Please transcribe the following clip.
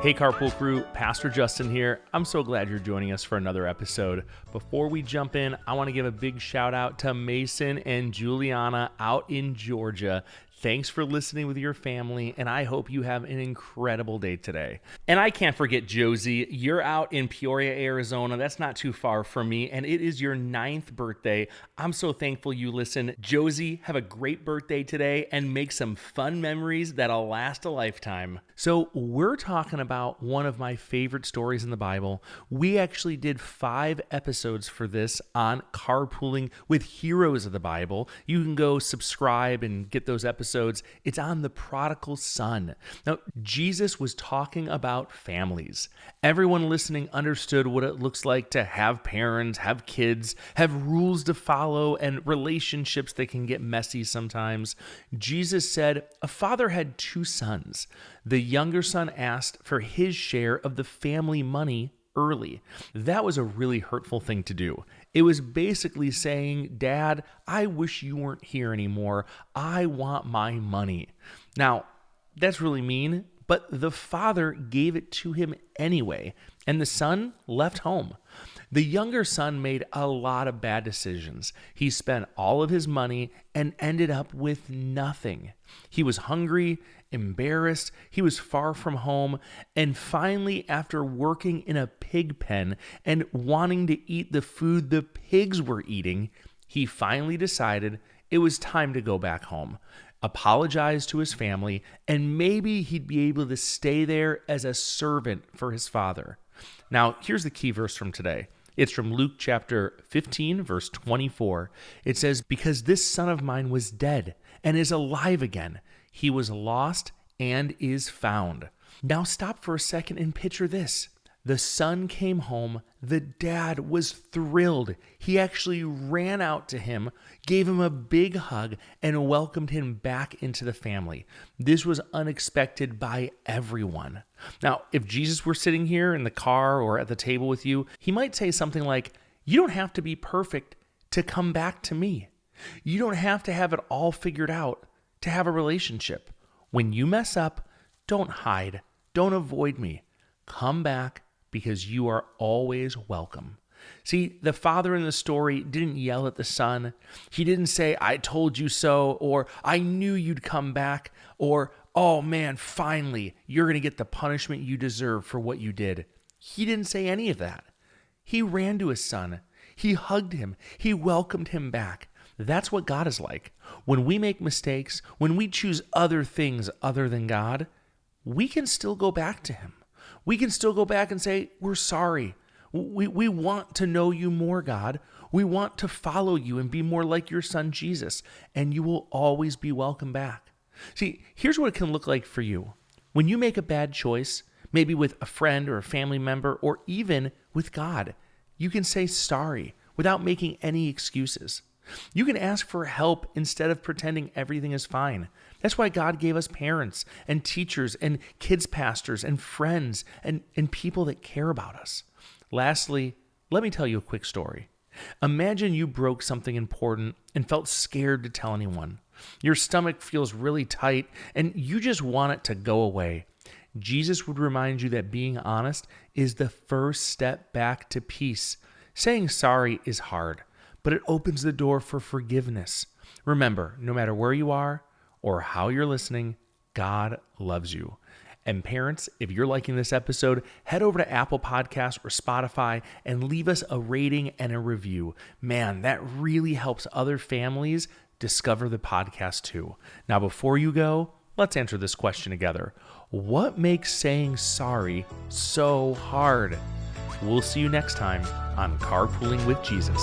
Hey Carpool Crew, Pastor Justin here. I'm so glad you're joining us for another episode. Before we jump in, I want to give a big shout out to Mason and Juliana out in Georgia. Thanks for listening with your family, and I hope you have an incredible day today. And I can't forget Josie. You're out in Peoria, Arizona. That's not too far from me, and it is your 9th birthday. I'm so thankful you listen. Josie, have a great birthday today and make some fun memories that'll last a lifetime. So we're talking about one of my favorite stories in the Bible. We actually did 5 episodes for this on carpooling with heroes of the Bible. You can go subscribe and get those episodes. It's on the prodigal son. Now, Jesus was talking about families. Everyone listening understood what it looks like to have parents, have kids, have rules to follow, and relationships that can get messy sometimes. Jesus said a father had 2 sons. The younger son asked for his share of the family money early. That was a really hurtful thing to do. It was basically saying, Dad, I wish you weren't here anymore. I want my money. Now, that's really mean, but the father gave it to him anyway, and the son left home. The younger son made a lot of bad decisions. He spent all of his money and ended up with nothing. He was hungry, embarrassed, he was far from home, and finally, after working in a pig pen and wanting to eat the food the pigs were eating, he finally decided it was time to go back home, apologize to his family, and maybe he'd be able to stay there as a servant for his father. Now, here's the key verse from today. It's from Luke chapter 15, verse 24. It says, "Because this son of mine was dead and is alive again. He was lost and is found." Now stop for a second and picture this. The son came home. The dad was thrilled. He actually ran out to him, gave him a big hug, and welcomed him back into the family. This was unexpected by everyone. Now, if Jesus were sitting here in the car or at the table with you, he might say something like, "You don't have to be perfect to come back to me. You don't have to have it all figured out to have a relationship. When you mess up, don't hide. Don't avoid me. Come back, because you are always welcome." See, the father in the story didn't yell at the son. He didn't say, "I told you so," or "I knew you'd come back," or "Oh man, finally, you're going to get the punishment you deserve for what you did." He didn't say any of that. He ran to his son. He hugged him. He welcomed him back. That's what God is like. When we make mistakes, when we choose other things other than God, we can still go back to him. We can still go back and say, "We're sorry. We want to know you more, God. We want to follow you and be more like your son, Jesus, and you will always be welcome back." See, here's what it can look like for you. When you make a bad choice, maybe with a friend or a family member, or even with God, you can say sorry without making any excuses. You can ask for help instead of pretending everything is fine. That's why God gave us parents and teachers and kids pastors and friends and people that care about us. Lastly, let me tell you a quick story. Imagine you broke something important and felt scared to tell anyone. Your stomach feels really tight and you just want it to go away. Jesus would remind you that being honest is the first step back to peace. Saying sorry is hard, but it opens the door for forgiveness. Remember, no matter where you are or how you're listening, God loves you. And parents, if you're liking this episode, head over to Apple Podcasts or Spotify and leave us a rating and a review. Man, that really helps other families discover the podcast too. Now, before you go, let's answer this question together. What makes saying sorry so hard? We'll see you next time on Carpooling with Jesus.